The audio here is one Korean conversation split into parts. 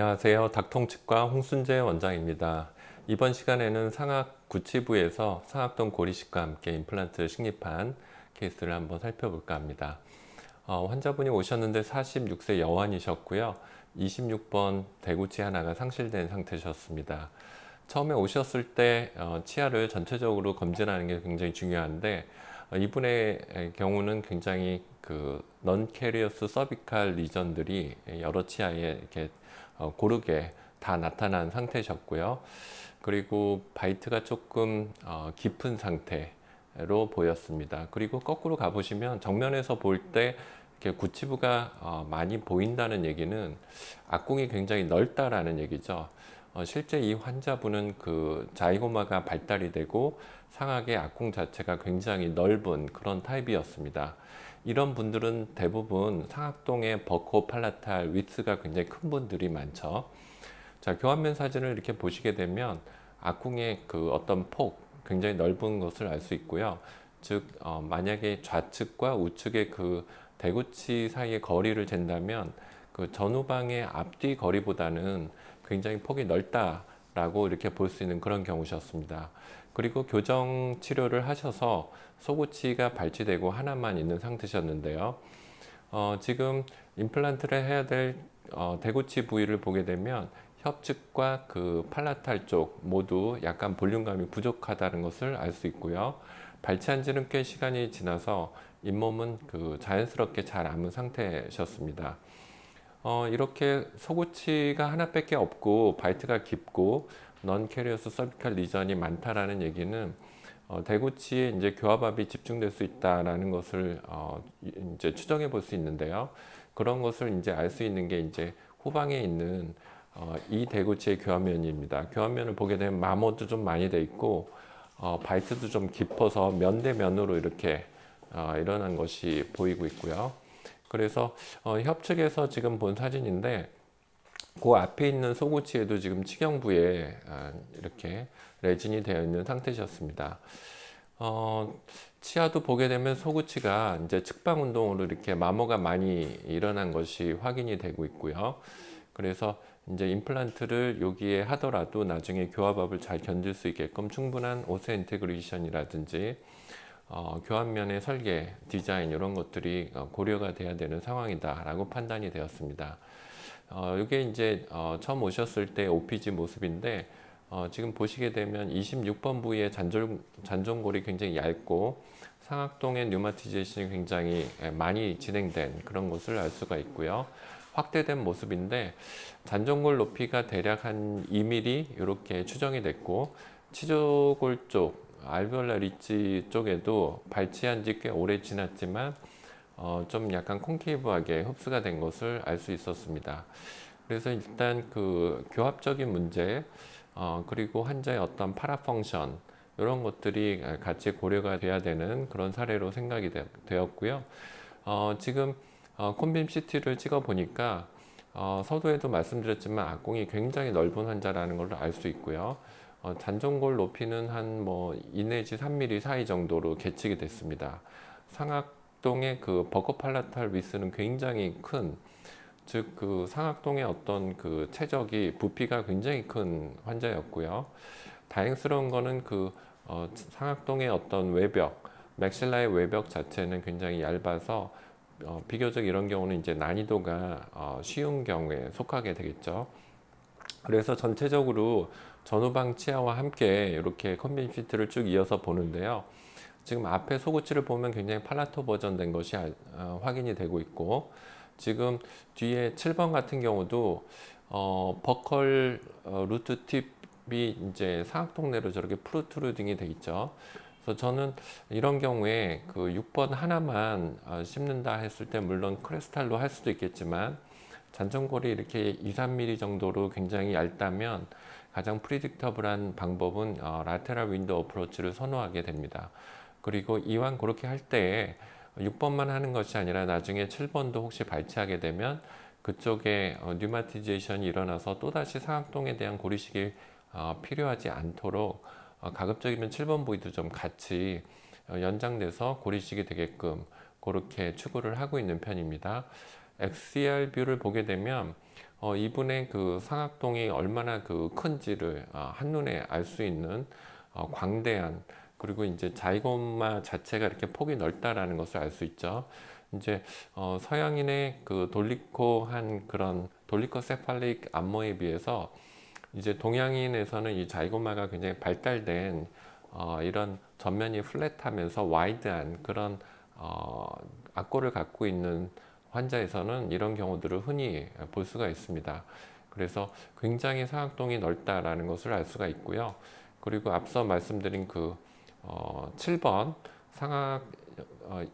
안녕하세요. 닭통치과 홍순재 원장입니다. 이번 시간에는 상악 구치부에서 상악동 고리식과 함께 임플란트를 식립한 케이스를 한번 살펴볼까 합니다. 환자분이 오셨는데 46세 여환이셨고요. 26번 대구치 하나가 상실된 상태셨습니다. 처음에 오셨을 때 치아를 전체적으로 검진하는 게 굉장히 중요한데 이분의 경우는 굉장히 그 non-carious cervical 리전들이 여러 치아에 이렇게 고르게 다 나타난 상태셨고요. 그리고 바이트가 조금 깊은 상태로 보였습니다. 그리고 거꾸로 가보시면 정면에서 볼 때 이렇게 구치부가 많이 보인다는 얘기는 악궁이 굉장히 넓다라는 얘기죠. 실제 이 환자분은 그 자이고마가 발달이 되고 상악의 악궁 자체가 굉장히 넓은 그런 타입이었습니다. 이런 분들은 대부분 상악동의 버코 팔라탈 위스가 굉장히 큰 분들이 많죠. 자, 교환면 사진을 이렇게 보시게 되면 악궁의 그 어떤 폭, 굉장히 넓은 것을 알 수 있고요. 즉, 만약에 좌측과 우측의 그 대구치 사이의 거리를 잰다면 그 전후방의 앞뒤 거리보다는 굉장히 폭이 넓다라고 이렇게 볼 수 있는 그런 경우셨습니다. 그리고 교정 치료를 하셔서 소구치가 발치되고 하나만 있는 상태셨는데요. 지금 임플란트를 해야 될 대구치 부위를 보게 되면 협측과 그 팔라탈 쪽 모두 약간 볼륨감이 부족하다는 것을 알 수 있고요. 발치한 지는 꽤 시간이 지나서 잇몸은 그 자연스럽게 잘 아문 상태셨습니다. 이렇게 소구치가 하나밖에 없고 바이트가 깊고 넌 캐리어스 서비컬 리전이 많다라는 얘기는 대구치에 이제 교합압이 집중될 수 있다라는 것을 이제 추정해 볼 수 있는데요. 그런 것을 이제 알 수 있는 게 이제 후방에 있는 이 대구치의 교합면입니다. 교합면을 보게 되면 마모도 좀 많이 돼 있고 바이트도 좀 깊어서 면대면으로 이렇게 일어난 것이 보이고 있고요. 그래서 협측에서 지금 본 사진인데 그 앞에 있는 소구치에도 지금 치경부에 이렇게 레진이 되어 있는 상태셨습니다. 치아도 보게 되면 소구치가 이제 측방 운동으로 이렇게 마모가 많이 일어난 것이 확인이 되고 있고요. 그래서 이제 임플란트를 여기에 하더라도 나중에 교합압을 잘 견딜 수 있게끔 충분한 오스 인테그레이션이라든지 교환면의 설계, 디자인 이런 것들이 고려가 돼야 되는 상황이다라고 판단이 되었습니다. 이게 이제 처음 오셨을 때 OPG 모습인데 지금 보시게 되면 26번 부위의 잔존골이 굉장히 얇고 상악동의 류마티제이션이 굉장히 많이 진행된 그런 것을 알 수가 있고요. 확대된 모습인데 잔존골 높이가 대략 한 2mm 이렇게 추정이 됐고 치조골 쪽 알베올라 리지 쪽에도 발치한 지 꽤 오래 지났지만 좀 약간 콘케이브하게 흡수가 된 것을 알 수 있었습니다. 그래서 일단 그 교합적인 문제 그리고 환자의 어떤 파라 펑션 이런 것들이 같이 고려가 돼야 되는 그런 사례로 생각이 되었고요. 지금 콘빔 CT를 찍어 보니까 서두에도 말씀드렸지만 악궁이 굉장히 넓은 환자라는 걸 알 수 있고요. 잔존골 높이는 한 뭐 2 내지 3mm 사이 정도로 계측이 됐습니다. 상악동의 그 버커팔라탈 위스는 굉장히 큰, 즉 그 상악동의 어떤 그 최적이 부피가 굉장히 큰 환자였고요. 다행스러운 거는 그 상악동의 어떤 외벽, 맥실라의 외벽 자체는 굉장히 얇아서 비교적 이런 경우는 이제 난이도가 쉬운 경우에 속하게 되겠죠. 그래서 전체적으로 전후방 치아와 함께 이렇게 컨빈 피트를 쭉 이어서 보는데요. 지금 앞에 소구치를 보면 굉장히 팔라토 버전 된 것이 확인이 되고 있고 지금 뒤에 7번 같은 경우도 버컬 루트 팁이 이제 상악동 내로 저렇게 프루트루딩이 돼 있죠. 그래서 저는 이런 경우에 그 6번 하나만 씹는다 했을 때 물론 크리스탈로 할 수도 있겠지만 잔존골이 이렇게 2, 3mm 정도로 굉장히 얇다면 가장 프리딕터블한 방법은 라테럴 윈도우 어프로치를 선호하게 됩니다. 그리고 이왕 그렇게 할 때 6번만 하는 것이 아니라 나중에 7번도 혹시 발치하게 되면 그쪽에 류마티제이션이 일어나서 또다시 상악동에 대한 고리식이 필요하지 않도록 가급적이면 7번 부위도 좀 같이 연장돼서 고리식이 되게끔 그렇게 추구를 하고 있는 편입니다. XCR 뷰를 보게 되면 이분의 그 상악동이 얼마나 그 큰지를 한눈에 알 수 있는 광대한, 그리고 이제 자이고마 자체가 이렇게 폭이 넓다라는 것을 알 수 있죠. 이제 서양인의 그 돌리코한 그런 돌리코세팔릭 안모에 비해서 이제 동양인에서는 이 자이고마가 굉장히 발달된 이런 전면이 플랫하면서 와이드한 그런 악골을 갖고 있는 환자에서는 이런 경우들을 흔히 볼 수가 있습니다. 그래서 굉장히 상악동이 넓다라는 것을 알 수가 있고요. 그리고 앞서 말씀드린 그 7번 상악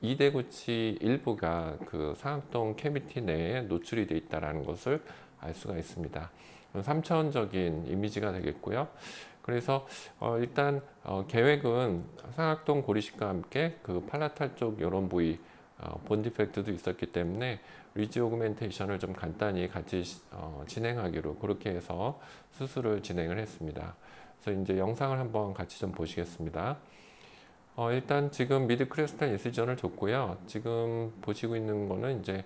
이대구치 일부가 그 상악동 캐비티 내에 노출이 되어 있다는 것을 알 수가 있습니다. 3차원적인 이미지가 되겠고요. 그래서 일단 계획은 상악동 고리식과 함께 그 팔라탈 쪽 이런 부위 본 디펙트도 있었기 때문에 리지 오그멘테이션을 좀 간단히 같이 진행하기로 그렇게 해서 수술을 진행을 했습니다. 그래서 이제 영상을 한번 같이 좀 보시겠습니다. 일단 지금 미드 크레스탈 인시전을 줬고요. 지금 보시고 있는 거는 이제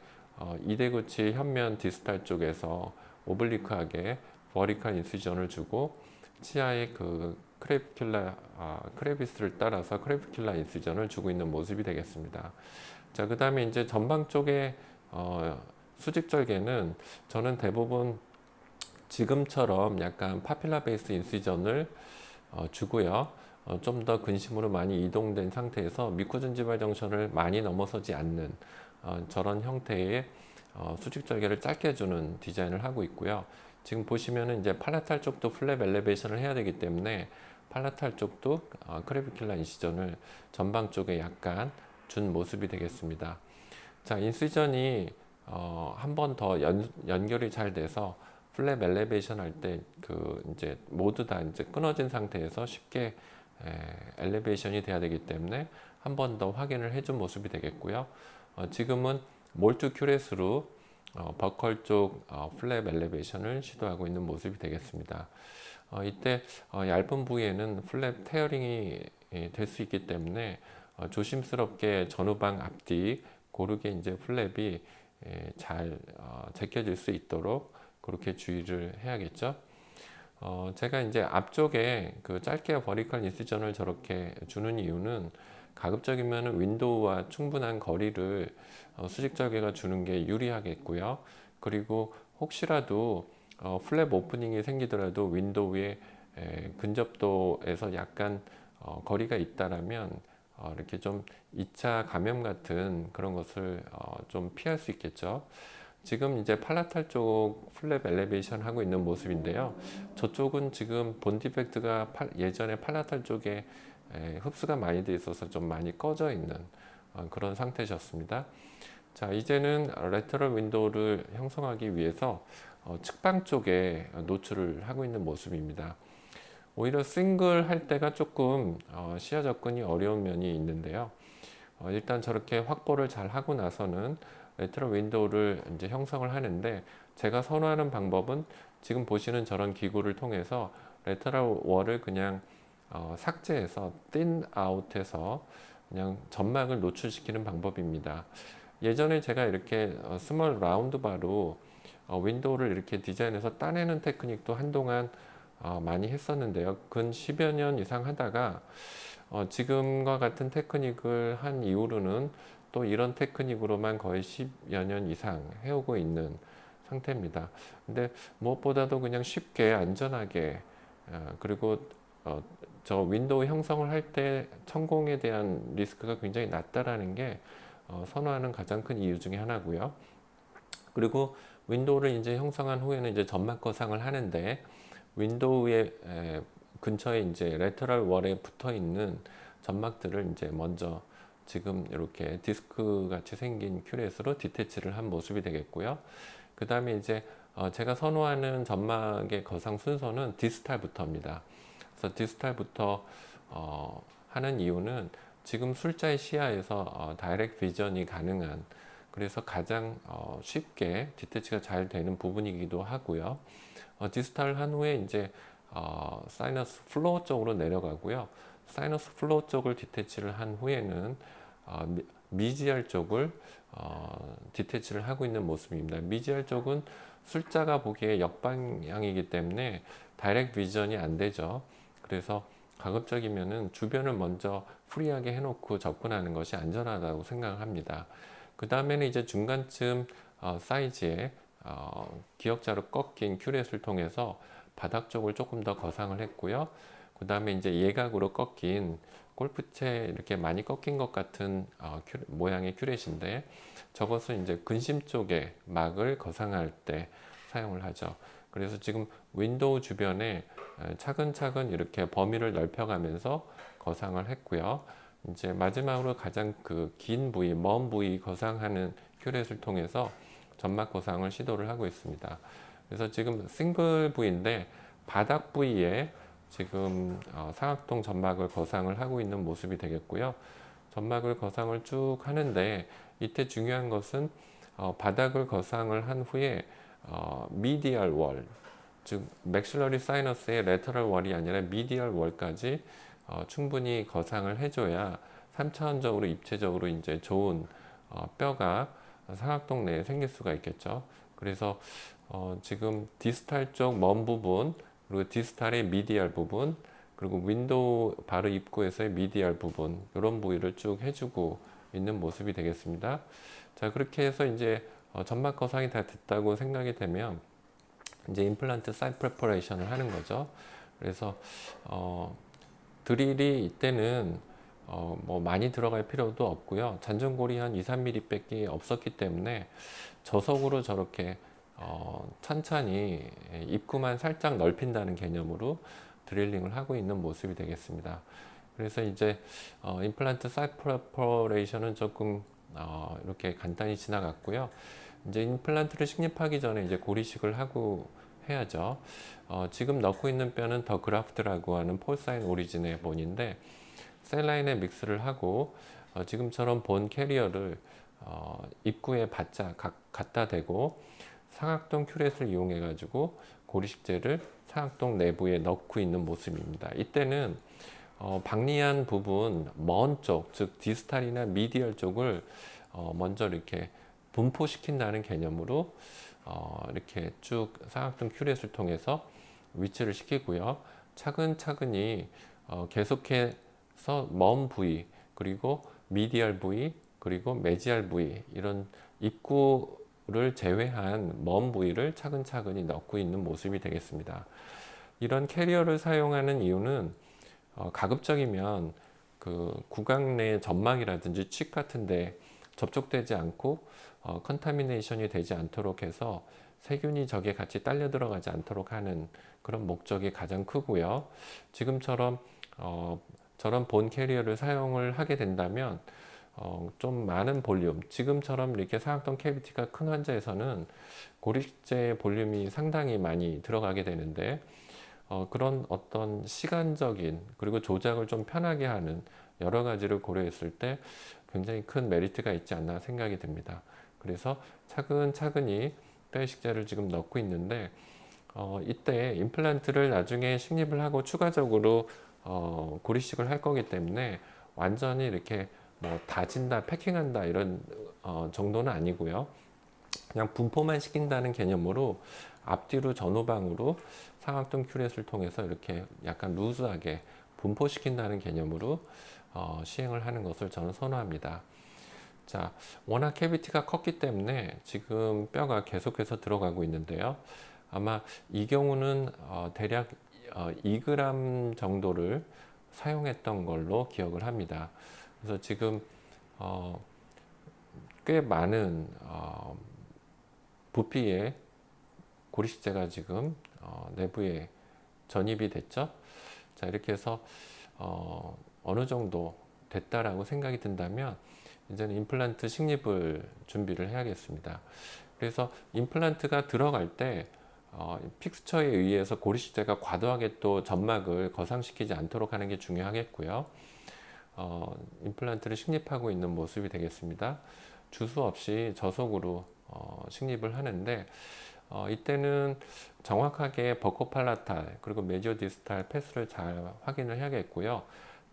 이대구치 현면 디스탈 쪽에서 오블리크하게 버리칼 인시전을 주고 치아의 그 크레비스를 따라서 크레비큘라 인시전을 주고 있는 모습이 되겠습니다. 자, 그 다음에 이제 전방 쪽에 수직절개는 저는 대부분 지금처럼 약간 파필라 베이스 인시전을 주고요. 좀 더 근심으로 많이 이동된 상태에서 미코전지발 정션을 많이 넘어서지 않는 저런 형태의 수직절개를 짧게 주는 디자인을 하고 있고요. 지금 보시면은 이제 팔라탈 쪽도 플랩 엘리베이션을 해야 되기 때문에 팔라탈 쪽도 크레비큘라 인시전을 전방 쪽에 약간 준 모습이 되겠습니다. 자, 인시전이 한 번 더 연결이 잘 돼서 플랩 엘리베이션 할 때 그 이제 모두 다 이제 끊어진 상태에서 쉽게 엘리베이션이 돼야 되기 때문에 한 번 더 확인을 해준 모습이 되겠고요. 지금은 몰투 큐레스로 버컬 쪽 플랩 엘리베이션을 시도하고 있는 모습이 되겠습니다. 이때 얇은 부위에는 플랩 테어링이 될 수 있기 때문에 조심스럽게 전후방 앞뒤 고르게 이제 플랩이 잘 제껴질 수 있도록 그렇게 주의를 해야겠죠. 제가 이제 앞쪽에 그 짧게 버리컬 인시전을 저렇게 주는 이유는 가급적이면 윈도우와 충분한 거리를 수직절개가 주는 게 유리하겠고요. 그리고 혹시라도 플랩 오프닝이 생기더라도 윈도우의 근접도에서 약간 거리가 있다라면 이렇게 좀 2차 감염 같은 그런 것을 좀 피할 수 있겠죠. 지금 이제 팔라탈 쪽 플랩 엘리베이션 하고 있는 모습인데요. 저쪽은 지금 본 디펙트가 예전에 팔라탈 쪽에 흡수가 많이 돼 있어서 좀 많이 꺼져 있는 그런 상태셨습니다. 자, 이제는 레터럴 윈도우를 형성하기 위해서 측방 쪽에 노출을 하고 있는 모습입니다. 오히려 싱글 할 때가 조금 시야 접근이 어려운 면이 있는데요. 일단 저렇게 확보를 잘 하고 나서는 레터럴 윈도우를 이제 형성을 하는데, 제가 선호하는 방법은 지금 보시는 저런 기구를 통해서 레터럴 월을 그냥 삭제해서 틴 아웃해서 그냥 점막을 노출시키는 방법입니다. 예전에 제가 이렇게 스몰 라운드 바로 윈도우를 이렇게 디자인해서 따내는 테크닉도 한동안 많이 했었는데요. 근 10여 년 이상 하다가 지금과 같은 테크닉을 한 이후로는 또 이런 테크닉으로만 거의 10여 년 이상 해오고 있는 상태입니다. 근데 무엇보다도 그냥 쉽게 안전하게 그리고 저 윈도우 형성을 할 때 성공에 대한 리스크가 굉장히 낮다라는 게 선호하는 가장 큰 이유 중에 하나고요. 그리고 윈도우를 이제 형성한 후에는 이제 점막 거상을 하는데, 윈도우의 근처에 이제 레터럴 월에 붙어 있는 점막들을 이제 먼저 지금 이렇게 디스크 같이 생긴 큐렛으로 디태치를 한 모습이 되겠고요. 그 다음에 이제 제가 선호하는 점막의 거상 순서는 디스탈부터입니다. 그래서 디스탈부터 하는 이유는 지금 술자의 시야에서 다이렉트 비전이 가능한, 그래서 가장 쉽게 디태치가 잘 되는 부분이기도 하고요. 디스탈 한 후에 이제 사이너스 플로어 쪽으로 내려가고요. 사이너스 플로어 쪽을 디태치를 한 후에는 미지알 쪽을 디태치를 하고 있는 모습입니다. 미지알 쪽은 술자가 보기에 역방향이기 때문에 다이렉트 비전이 안 되죠. 그래서 가급적이면은 주변을 먼저 프리하게 해놓고 접근하는 것이 안전하다고 생각을 합니다. 그 다음에는 이제 중간쯤 사이즈의 기역자로 꺾인 큐렛을 통해서 바닥 쪽을 조금 더 거상을 했고요. 그 다음에 이제 예각으로 꺾인 골프채 이렇게 많이 꺾인 것 같은 모양의 큐렛인데 저것은 이제 근심 쪽에 막을 거상할 때 사용을 하죠. 그래서 지금 윈도우 주변에 차근차근 이렇게 범위를 넓혀가면서 거상을 했고요. 이제 마지막으로 가장 그 긴 부위, 먼 부위 거상하는 큐렛을 통해서 점막 거상을 시도를 하고 있습니다. 그래서 지금 싱글 부위인데 바닥 부위에 지금 사각동 점막을 거상을 하고 있는 모습이 되겠고요. 점막을 거상을 쭉 하는데 이때 중요한 것은 바닥을 거상을 한 후에 미디얼 월, 즉 맥실러리 사이너스의 레터럴 월이 아니라 미디얼 월까지 충분히 거상을 해줘야 3차원적으로 입체적으로 이제 좋은 뼈가 사각동 내에 생길 수가 있겠죠. 그래서 지금 디스탈 쪽 먼 부분, 그리고 디스탈의 미디얼 부분, 그리고 윈도우 바로 입구에서의 미디얼 부분, 이런 부위를 쭉 해주고 있는 모습이 되겠습니다. 자, 그렇게 해서 이제 점막 거상이 다 됐다고 생각이 되면 이제 임플란트 사이트 프레퍼레이션을 하는 거죠. 그래서 드릴이 이때는 뭐 많이 들어갈 필요도 없고요. 잔존골이 한 2-3mm 밖에 없었기 때문에 저속으로 저렇게 천천히 입구만 살짝 넓힌다는 개념으로 드릴링을 하고 있는 모습이 되겠습니다. 그래서 이제 임플란트 사이트 프레퍼레이션은 조금 이렇게 간단히 지나갔고요. 이제 임플란트를 식립하기 전에 이제 고리식을 하고 해야죠. 지금 넣고 있는 뼈는 더 그라프트라고 하는 폴사인 오리진의 본인데 셀라인에 믹스를 하고 지금처럼 본 캐리어를 입구에 바짝 갖다 대고 사각동 큐렛을 이용해 가지고 고리식재를 사각동 내부에 넣고 있는 모습입니다. 이때는 박리한 부분 먼 쪽, 즉 디스탈이나 미디얼 쪽을 먼저 이렇게 분포시킨다는 개념으로 이렇게 쭉 사각동 큐렛을 통해서 위치를 시키고요. 차근차근히 계속해서 먼 부위, 그리고 미디얼 부위, 그리고 메지알 부위, 이런 입구를 제외한 먼 부위를 차근차근히 넣고 있는 모습이 되겠습니다. 이런 캐리어를 사용하는 이유는 가급적이면 그 구강 내 점막이라든지 칩 같은데 접촉되지 않고 컨타미네이션이 되지 않도록 해서 세균이 저게 같이 딸려 들어가지 않도록 하는 그런 목적이 가장 크고요. 지금처럼 저런 본 캐리어를 사용을 하게 된다면 좀 많은 볼륨, 지금처럼 이렇게 사각동 캐비티가 큰 환자에서는 고리식재 볼륨이 상당히 많이 들어가게 되는데 그런 어떤 시간적인 그리고 조작을 좀 편하게 하는 여러 가지를 고려했을 때 굉장히 큰 메리트가 있지 않나 생각이 듭니다. 그래서 차근차근히 뼈이식재를 지금 넣고 있는데 이때 임플란트를 나중에 식립을 하고 추가적으로 고리식을 할 거기 때문에 완전히 이렇게 뭐 다진다, 패킹한다 이런 정도는 아니고요. 그냥 분포만 시킨다는 개념으로 앞뒤로 전후방으로 사각동 큐렛을 통해서 이렇게 약간 루즈하게 분포시킨다는 개념으로 시행을 하는 것을 저는 선호합니다. 자, 워낙 캐비티가 컸기 때문에 지금 뼈가 계속해서 들어가고 있는데요. 아마 이 경우는 대략 2g 정도를 사용했던 걸로 기억을 합니다. 그래서 지금 꽤 많은 부피의 고리식재가 지금 내부에 전입이 됐죠. 자, 이렇게 해서 어느 정도 됐다라고 생각이 든다면 이제는 임플란트 식립을 준비를 해야겠습니다. 그래서 임플란트가 들어갈 때 픽스처에 의해서 고리식재가 과도하게 또 점막을 거상시키지 않도록 하는 게 중요하겠고요. 임플란트를 식립하고 있는 모습이 되겠습니다. 주수 없이 저속으로 식립을 하는데 이때는 정확하게 버코팔라탈 그리고 메디오디스탈 패스를 잘 확인을 해야겠고요.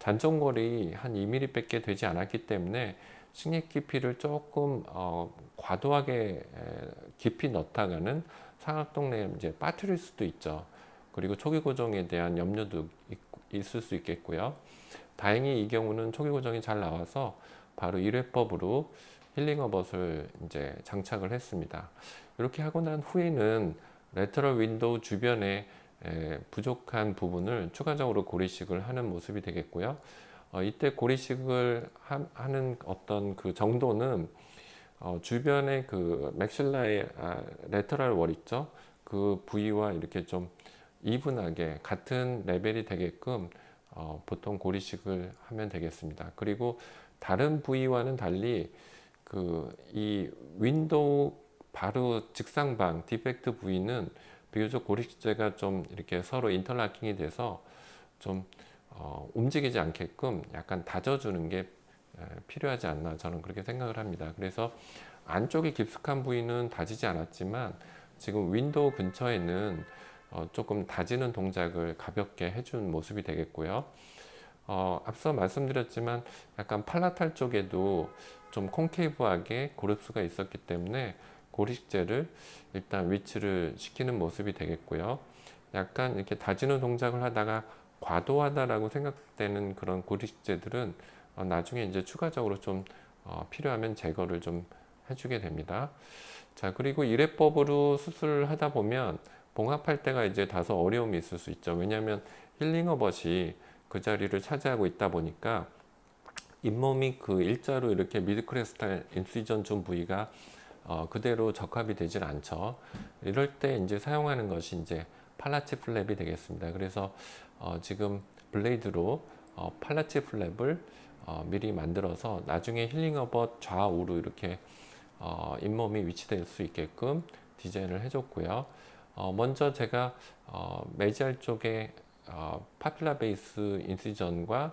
잔존골이 한 2mm 밖에 되지 않았기 때문에 식립 깊이를 조금 과도하게 깊이 넣다가는 상악동 내에 이제 빠뜨릴 수도 있죠. 그리고 초기 고정에 대한 염려도 있을 수 있겠고요. 다행히 이 경우는 초기 고정이 잘 나와서 바로 1회법으로 힐링어벗을 이제 장착을 했습니다. 이렇게 하고 난 후에는 레터럴 윈도우 주변에 부족한 부분을 추가적으로 고리식을 하는 모습이 되겠고요. 이때 고리식을 하는 어떤 그 정도는 주변에 그 맥실라의 레터럴 월 있죠. 그 부위와 이렇게 좀 이분하게 같은 레벨이 되게끔 보통 고리식을 하면 되겠습니다. 그리고 다른 부위와는 달리 그 이 윈도우 바로 직상방 디펙트 부위는 비교적 고리식재가 좀 이렇게 서로 인터라킹이 돼서 좀 움직이지 않게끔 약간 다져주는 게 필요하지 않나 저는 그렇게 생각을 합니다. 그래서 안쪽에 깊숙한 부위는 다지지 않았지만 지금 윈도우 근처에는 조금 다지는 동작을 가볍게 해준 모습이 되겠고요. 앞서 말씀드렸지만 약간 팔라탈 쪽에도 좀 콘케이브하게 고릅수가 있었기 때문에 고리식재를 일단 위치를 시키는 모습이 되겠고요. 약간 이렇게 다지는 동작을 하다가 과도하다라고 생각되는 그런 고리식재들은 나중에 이제 추가적으로 좀 필요하면 제거를 좀 해주게 됩니다. 자, 그리고 일회법으로 수술을 하다 보면 봉합할 때가 이제 다소 어려움이 있을 수 있죠. 왜냐하면 힐링어벗이 그 자리를 차지하고 있다 보니까 잇몸이 그 일자로 이렇게 미드크레스탈 인시전 준 부위가 그대로 적합이 되질 않죠. 이럴 때 이제 사용하는 것이 이제 팔라치 플랩이 되겠습니다. 그래서 지금 블레이드로 팔라치 플랩을 미리 만들어서 나중에 힐링어벗 좌우로 이렇게 잇몸이 위치될 수 있게끔 디자인을 해줬고요. 먼저 제가 메지알 쪽에 파필라 베이스 인시전과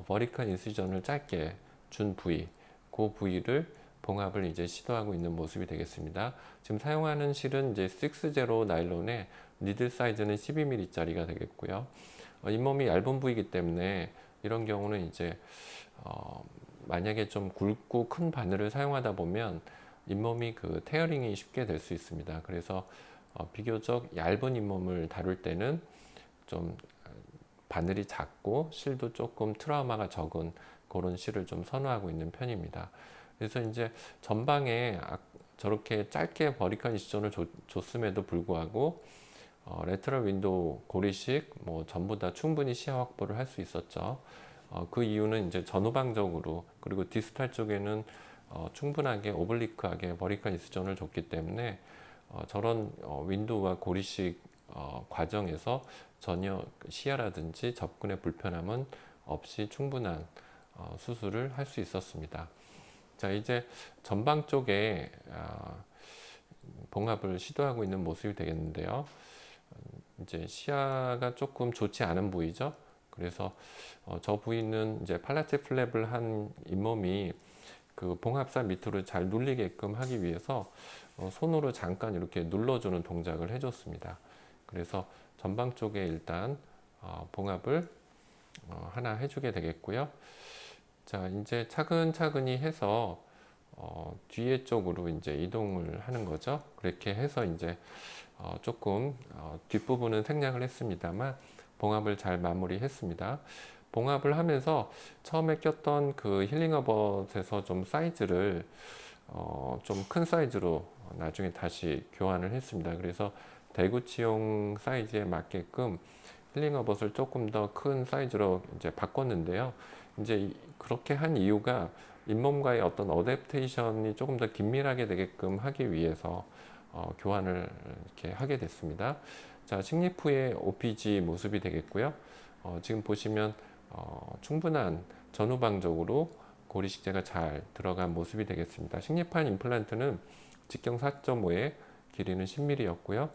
버리컬 인시전을 짧게 준 부위, 그 부위를 봉합을 이제 시도하고 있는 모습이 되겠습니다. 지금 사용하는 실은 이제 6-0 나일론의 니들 사이즈는 12mm짜리가 되겠고요. 잇몸이 얇은 부위이기 때문에 이런 경우는 이제 만약에 좀 굵고 큰 바늘을 사용하다 보면 잇몸이 그 테어링이 쉽게 될 수 있습니다. 그래서 비교적 얇은 잇몸을 다룰 때는 좀 바늘이 작고 실도 조금 트라우마가 적은 그런 실을 좀 선호하고 있는 편입니다. 그래서 이제 전방에 저렇게 짧게 버리컬 인시전을 줬음에도 불구하고 레터럴 윈도우 고리식 뭐 전부 다 충분히 시야 확보를 할 수 있었죠. 그 이유는 이제 전후방적으로 그리고 디스탈 쪽에는 충분하게 오블리크하게 버리컬 인시전을 줬기 때문에 저런 윈도우와 고리식 과정에서 전혀 시야라든지 접근의 불편함은 없이 충분한 수술을 할 수 있었습니다. 자, 이제 전방 쪽에 봉합을 시도하고 있는 모습이 되겠는데요. 이제 시야가 조금 좋지 않은 부위죠. 그래서 저 부위는 이제 팔라치 플랩을 한 잇몸이 그 봉합사 밑으로 잘 눌리게끔 하기 위해서 손으로 잠깐 이렇게 눌러주는 동작을 해줬습니다. 그래서 전방 쪽에 일단 봉합을 하나 해주게 되겠고요. 자, 이제 차근차근히 해서 뒤에 쪽으로 이제 이동을 하는 거죠. 그렇게 해서 이제 조금 뒷부분은 생략을 했습니다만 봉합을 잘 마무리했습니다. 봉합을 하면서 처음에 꼈던 그 힐링어벗에서 좀 사이즈를 좀 큰 사이즈로 나중에 다시 교환을 했습니다. 그래서 대구치용 사이즈에 맞게끔 힐링어벗을 조금 더 큰 사이즈로 이제 바꿨는데요. 이제 그렇게 한 이유가 잇몸과의 어떤 어댑테이션이 조금 더 긴밀하게 되게끔 하기 위해서 교환을 이렇게 하게 됐습니다. 자, 식립 후의 OPG 모습이 되겠고요. 지금 보시면 충분한 전후방적으로 고리식재가 잘 들어간 모습이 되겠습니다. 식립한 임플란트는 직경 4.5에 길이는 10mm였고요.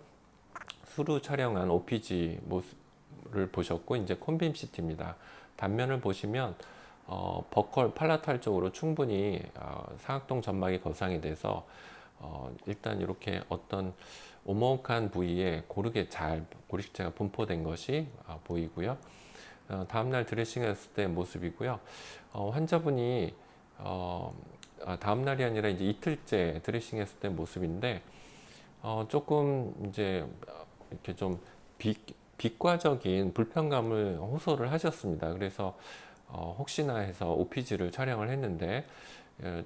수루 촬영한 OPG 모습을 보셨고 이제 콘빔 CT입니다. 단면을 보시면 버컬 팔라탈 쪽으로 충분히 상악동 점막이 거상이 돼서 일단 이렇게 어떤 오목한 부위에 고르게 잘 고리식재가 분포된 것이 보이고요. 다음날 드레싱했을 때 모습이고요. 환자분이 다음 날이 아니라 이제 이틀째 드레싱했을 때 모습인데 조금 이제 이렇게 좀 비과적인 불편감을 호소를 하셨습니다. 그래서 혹시나 해서 OPG를 촬영을 했는데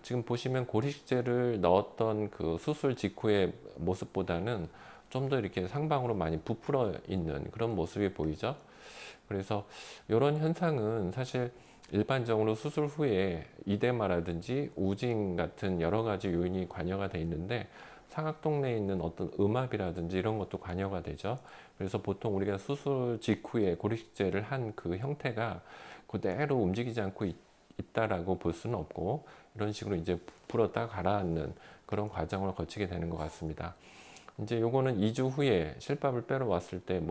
지금 보시면 고리식재를 넣었던 그 수술 직후의 모습보다는 좀 더 이렇게 상방으로 많이 부풀어 있는 그런 모습이 보이죠. 그래서 이런 현상은 사실 일반적으로 수술 후에 이데마라든지 우징 같은 여러 가지 요인이 관여가 돼 있는데 사각동 내에 있는 어떤 음압이라든지 이런 것도 관여가 되죠. 그래서 보통 우리가 수술 직후에 고리식재를 한 그 형태가 그대로 움직이지 않고 있다라고 볼 수는 없고 이런 식으로 이제 부풀었다 가라앉는 그런 과정을 거치게 되는 것 같습니다. 이제 요거는 2주 후에 실밥을 빼러 왔을 때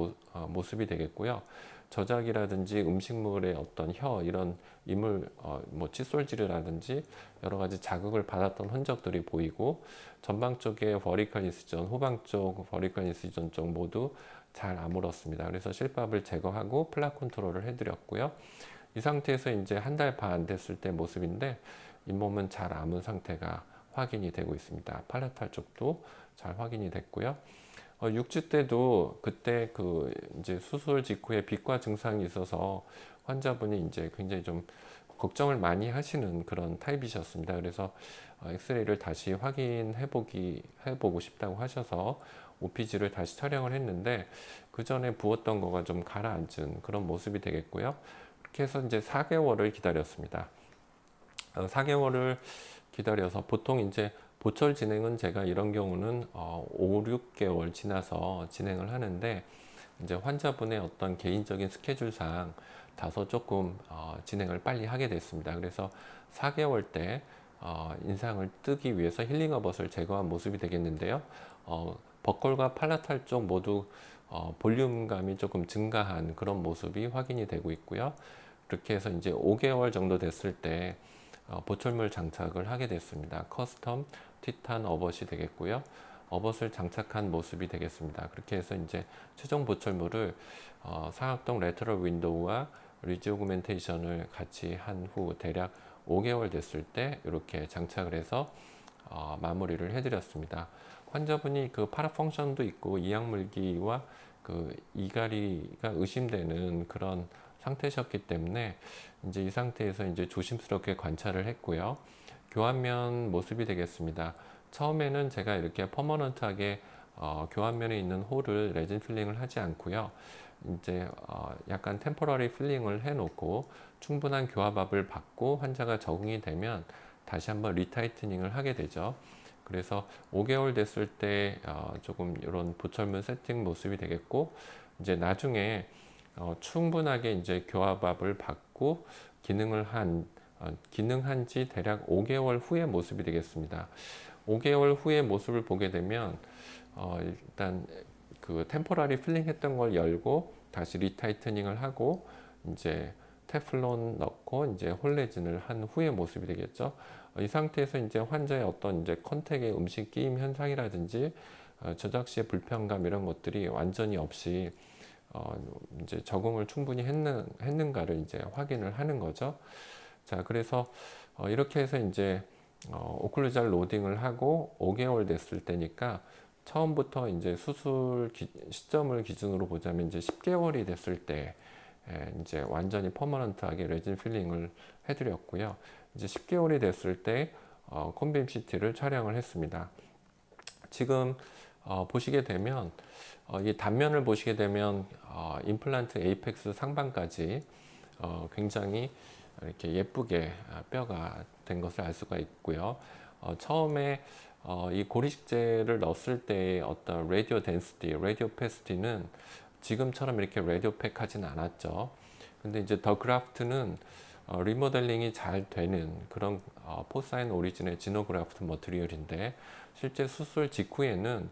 모습이 되겠고요. 저작이라든지 음식물의 어떤 혀 이런 이물 뭐 칫솔질이라든지 여러 가지 자극을 받았던 흔적들이 보이고 전방 쪽에 버리컬 인시전, 후방 쪽 버리컬 인시전 쪽 모두 잘 아물었습니다. 그래서 실밥을 제거하고 플락 컨트롤을 해드렸고요. 이 상태에서 이제 한 달 반 됐을 때 모습인데 잇몸은 잘 아문 상태가 확인이 되고 있습니다. 팔레탈 쪽도 잘 확인이 됐고요. 6주 때도 그때 그 이제 수술 직후에 비과 증상이 있어서 환자분이 이제 굉장히 좀 걱정을 많이 하시는 그런 타입이셨습니다. 그래서 엑스레이를 다시 해보고 싶다고 하셔서 OPG를 다시 촬영을 했는데 그 전에 부었던 거가 좀 가라앉은 그런 모습이 되겠고요. 그렇게 해서 이제 4개월을 기다렸습니다. 4개월을 기다려서 보통 이제 보철 진행은 제가 이런 경우는 5, 6개월 지나서 진행을 하는데 이제 환자분의 어떤 개인적인 스케줄상 다소 조금 진행을 빨리 하게 됐습니다. 그래서 4개월 때 인상을 뜨기 위해서 힐링어벗을 제거한 모습이 되겠는데요. 버컬과 팔라탈 쪽 모두 볼륨감이 조금 증가한 그런 모습이 확인이 되고 있고요. 그렇게 해서 이제 5개월 정도 됐을 때 보철물 장착을 하게 됐습니다. 커스텀 티탄 어벗이 되겠고요. 어벗을 장착한 모습이 되겠습니다. 그렇게 해서 이제 최종 보철물을 사각동 레터럴 윈도우와 리지 오그멘테이션을 같이 한 후 대략 5개월 됐을 때 이렇게 장착을 해서 마무리를 해드렸습니다. 환자분이 그 파라 펑션도 있고 이악물기와 그 이갈이가 의심되는 그런 상태셨기 때문에 이제 이 상태에서 이제 조심스럽게 관찰을 했고요. 교환면 모습이 되겠습니다. 처음에는 제가 이렇게 퍼머넌트하게 교환면에 있는 홀을 레진 필링을 하지 않고요. 이제 약간 템포러리 필링을 해놓고 충분한 교합압을 받고 환자가 적응이 되면 다시 한번 리타이트닝을 하게 되죠. 그래서 5개월 됐을 때 조금 이런 보철문 세팅 모습이 되겠고 이제 나중에 충분하게 이제 교합압을 받고 기능한 지 대략 5개월 후의 모습이 되겠습니다. 5개월 후의 모습을 보게 되면 일단 그 템포라리 필링 했던 걸 열고 다시 리타이트닝을 하고 이제 테플론 넣고 이제 홀레진을 한 후의 모습이 되겠죠. 이 상태에서 이제 환자의 어떤 이제 컨택의 음식 끼임 현상이라든지 저작 시의 불편감 이런 것들이 완전히 없이 이제 적응을 충분히 했는가를 이제 확인을 하는 거죠. 자, 그래서 이렇게 해서 이제 오클루잘 로딩을 하고 5개월 됐을 때니까 처음부터 이제 수술 시점을 기준으로 보자면 이제 10개월이 됐을 때 이제 완전히 퍼머넌트하게 레진 필링을 해드렸고요. 이제 10개월이 됐을 때 콘빔 CT를 촬영을 했습니다. 지금 보시게 되면 이 단면을 보시게 되면 임플란트 에이펙스 상방까지 굉장히 이렇게 예쁘게 뼈가 된 것을 알 수가 있고요. 처음에 이 고리식재를 넣었을 때의 어떤 라디오 덴시티, 라디오 패시티는 지금처럼 이렇게 라디오 팩하진 않았죠. 근데 이제 더 그라프트는 리모델링이 잘 되는 그런 포사인 오리진의 지노그라프트 머티리얼인데 실제 수술 직후에는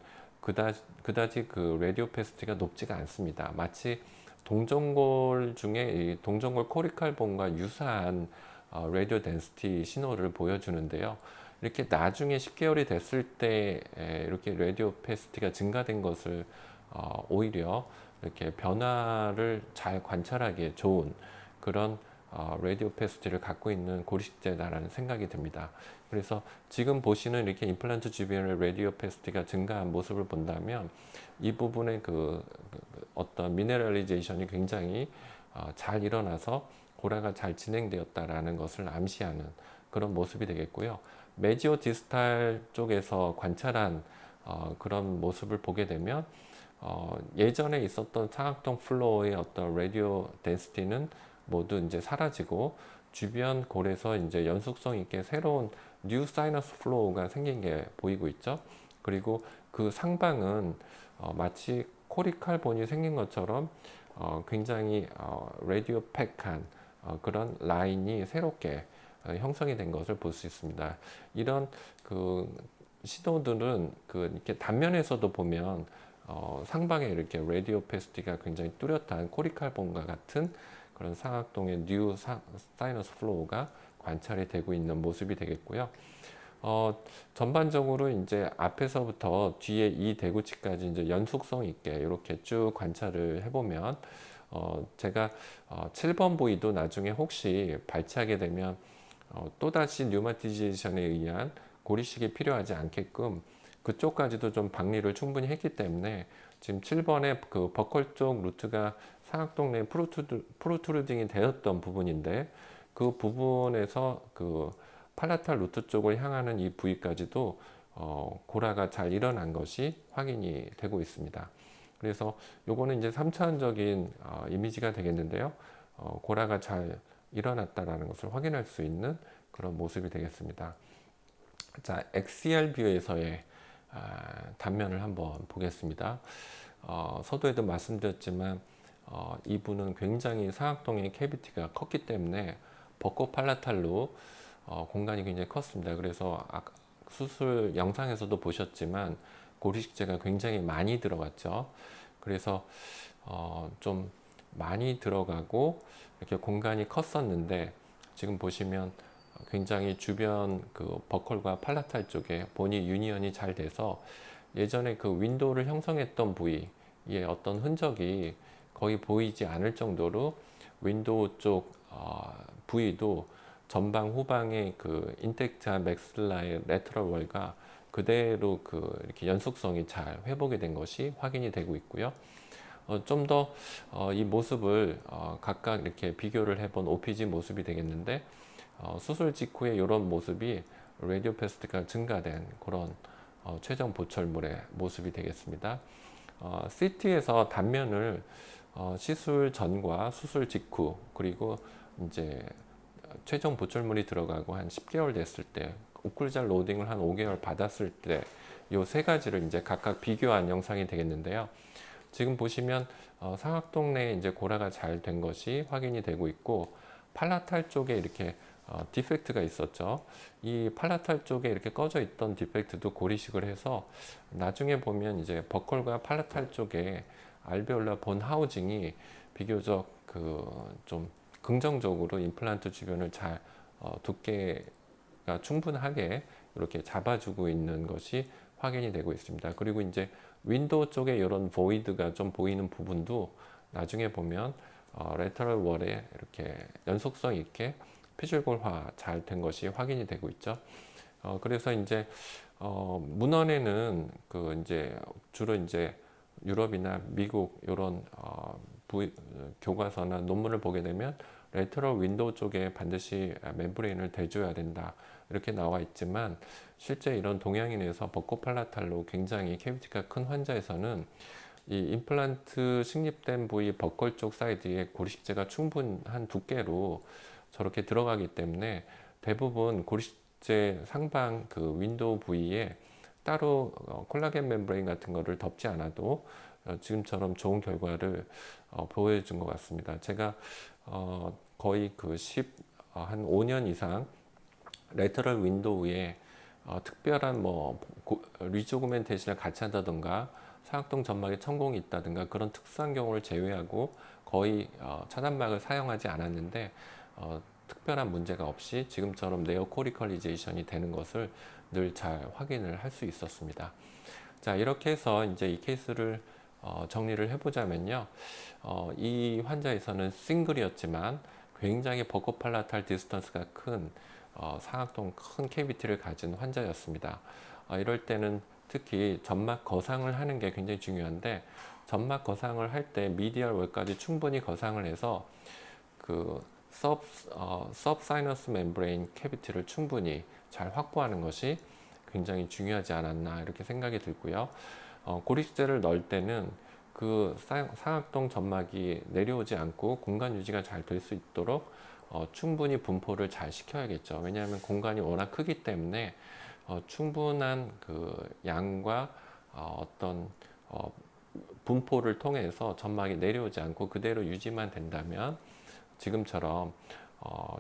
그다지 그 라디오 패시티가 높지가 않습니다. 마치 동전골 중에 이 동전골 코리칼본과 유사한 라디오 덴시티 신호를 보여주는데요. 이렇게 나중에 10개월이 됐을 때 이렇게 라디오 패시티가 증가된 것을 오히려 이렇게 변화를 잘 관찰하기에 좋은 그런 라디오 오페시티를 갖고 있는 고리식재다라는 생각이 듭니다. 그래서 지금 보시는 이렇게 임플란트 주변의 라디오 오페시티가 증가한 모습을 본다면 이 부분의 어떤 미네랄리제이션이 굉장히 잘 일어나서 고라가 잘 진행되었다라는 것을 암시하는 그런 모습이 되겠고요. 메지오 디스탈 쪽에서 관찰한 그런 모습을 보게 되면 예전에 있었던 상악동 플로어의 어떤 라디오 덴시티는 모두 이제 사라지고 주변 골에서 이제 연속성 있게 새로운 뉴 사이너스 플로우가 생긴 게 보이고 있죠. 그리고 그 상방은 마치 코리칼본이 생긴 것처럼 굉장히 라디오 팩한 그런 라인이 새롭게 형성이 된 것을 볼 수 있습니다. 이런 그 시도들은 이렇게 단면에서도 보면 상방에 이렇게 라디오 오페시티가 굉장히 뚜렷한 코리칼본과 같은 그런 상악동의 뉴 사이너스 플로우가 관찰이 되고 있는 모습이 되겠고요. 전반적으로 이제 앞에서부터 뒤에 이 대구치까지 이제 연속성 있게 이렇게 쭉 관찰을 해보면 제가 7번 부위도 나중에 혹시 발치하게 되면 또다시 뉴마티제이션에 의한 고리식이 필요하지 않게끔 그쪽까지도 좀 박리를 충분히 했기 때문에 지금 7번의 그 버컬 쪽 루트가 상악동 내 프루트루딩이 되었던 부분인데 그 부분에서 그 팔라탈 루트 쪽을 향하는 이 부위까지도 고라가 잘 일어난 것이 확인이 되고 있습니다. 그래서 요거는 이제 3차원적인 이미지가 되겠는데요. 고라가 잘 일어났다라는 것을 확인할 수 있는 그런 모습이 되겠습니다. 자, XCR 뷰에서의 단면을 한번 보겠습니다. 서두에도 말씀드렸지만 이분은 굉장히 상악동의 캐비티가 컸기 때문에 벚꽃 팔라탈로 공간이 굉장히 컸습니다. 그래서 수술 영상에서도 보셨지만 고리식재가 굉장히 많이 들어갔죠. 그래서 좀 많이 들어가고 이렇게 공간이 컸었는데 지금 보시면 굉장히 주변 그 버컬과 팔라탈 쪽에 본이 유니언이 잘 돼서 예전에 그 윈도우를 형성했던 부위의 어떤 흔적이 거의 보이지 않을 정도로 윈도우 쪽 부위도 전방 후방의 그 인텍트한 맥슬라의 레터럴 월과 그대로 이렇게 연속성이 잘 회복이 된 것이 확인이 되고 있고요. 좀 더 이 모습을 각각 이렇게 비교를 해본 OPG 모습이 되겠는데 수술 직후에 이런 모습이 라디오 오페시티가 증가된 그런 최종 보철물의 모습이 되겠습니다. CT에서 단면을 시술 전과 수술 직후 그리고 이제 최종 보철물이 들어가고 한 10개월 됐을 때 오클루전 로딩을 한 5개월 받았을 때 요 세 가지를 이제 각각 비교한 영상이 되겠는데요. 지금 보시면 상악동 내에 이제 고라가 잘 된 것이 확인이 되고 있고 팔라탈 쪽에 이렇게 디펙트가 있었죠. 이 팔라탈 쪽에 이렇게 꺼져 있던 디펙트도 고리식을 해서 나중에 보면 이제 버컬과 팔라탈 쪽에 알베올라 본 하우징이 비교적 좀 긍정적으로 임플란트 주변을 잘 두께가 충분하게 이렇게 잡아주고 있는 것이 확인이 되고 있습니다. 그리고 이제 윈도우 쪽에 이런 보이드가 좀 보이는 부분도 나중에 보면 레터럴 월에 이렇게 연속성 있게 피줄골화 잘 된 것이 확인이 되고 있죠. 그래서 이제 문헌에는 이제 주로 이제 유럽이나 미국 이런 교과서나 논문을 보게 되면 레터럴 윈도우 쪽에 반드시 멤브레인을 대줘야 된다 이렇게 나와 있지만 실제 이런 동양인에서 벚꽃 팔라탈로 굉장히 캐비티가 큰 환자에서는 이 임플란트 식립된 부위 버컬 쪽 사이드에 고리식재가 충분한 두께로 저렇게 들어가기 때문에 대부분 고리식재 상방 윈도우 부위에 따로 콜라겐 멤브레인 같은 거를 덮지 않아도 지금처럼 좋은 결과를 보여준 것 같습니다. 제가 거의 한 5년 이상 레터럴 윈도우에 특별한 리조그멘테이션을 같이 한다든가 상악동 점막에 천공이 있다든가 그런 특수한 경우를 제외하고 거의 차단막을 사용하지 않았는데 특별한 문제가 없이 지금처럼 네오코리컬리제이션이 되는 것을 늘 잘 확인을 할 수 있었습니다. 자, 이렇게 해서 이제 이 케이스를 정리를 해보자면요. 이 환자에서는 싱글이었지만 굉장히 버코팔라탈 디스턴스가 큰 상악동 큰 캐비티를 가진 환자였습니다. 이럴 때는 특히 점막 거상을 하는 게 굉장히 중요한데, 점막 거상을 할 때 미디얼 월까지 충분히 거상을 해서 그 서브사이너스 멤브레인 캐비티를 충분히 잘 확보하는 것이 굉장히 중요하지 않았나 이렇게 생각이 들고요. 고리식제를 넣을 때는 그 상악동 점막이 내려오지 않고 공간 유지가 잘 될 수 있도록 충분히 분포를 잘 시켜야겠죠. 왜냐하면 공간이 워낙 크기 때문에 충분한 그 양과 어떤 분포를 통해서 점막이 내려오지 않고 그대로 유지만 된다면 지금처럼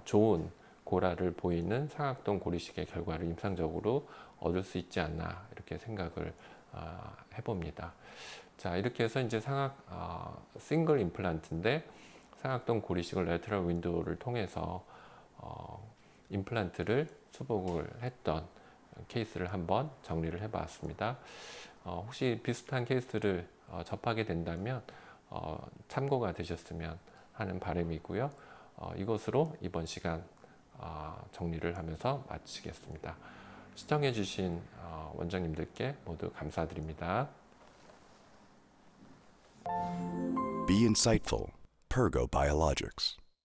좋은 고라를 보이는 상악동 고리식의 결과를 임상적으로 얻을 수 있지 않나 이렇게 생각을 해봅니다. 자, 이렇게 해서 이제 싱글 임플란트인데 상악동 고리식을 레터럴 윈도우를 통해서 임플란트를 수복을 했던 케이스를 한번 정리를 해봤습니다. 혹시 비슷한 케이스를 접하게 된다면 참고가 되셨으면 하는 바람이고요. 이것으로 이번 시간 정리를 하면서 마치겠습니다. 시청해주신 원장님들께 모두 감사드립니다. Be insightful. Pergo Biologics.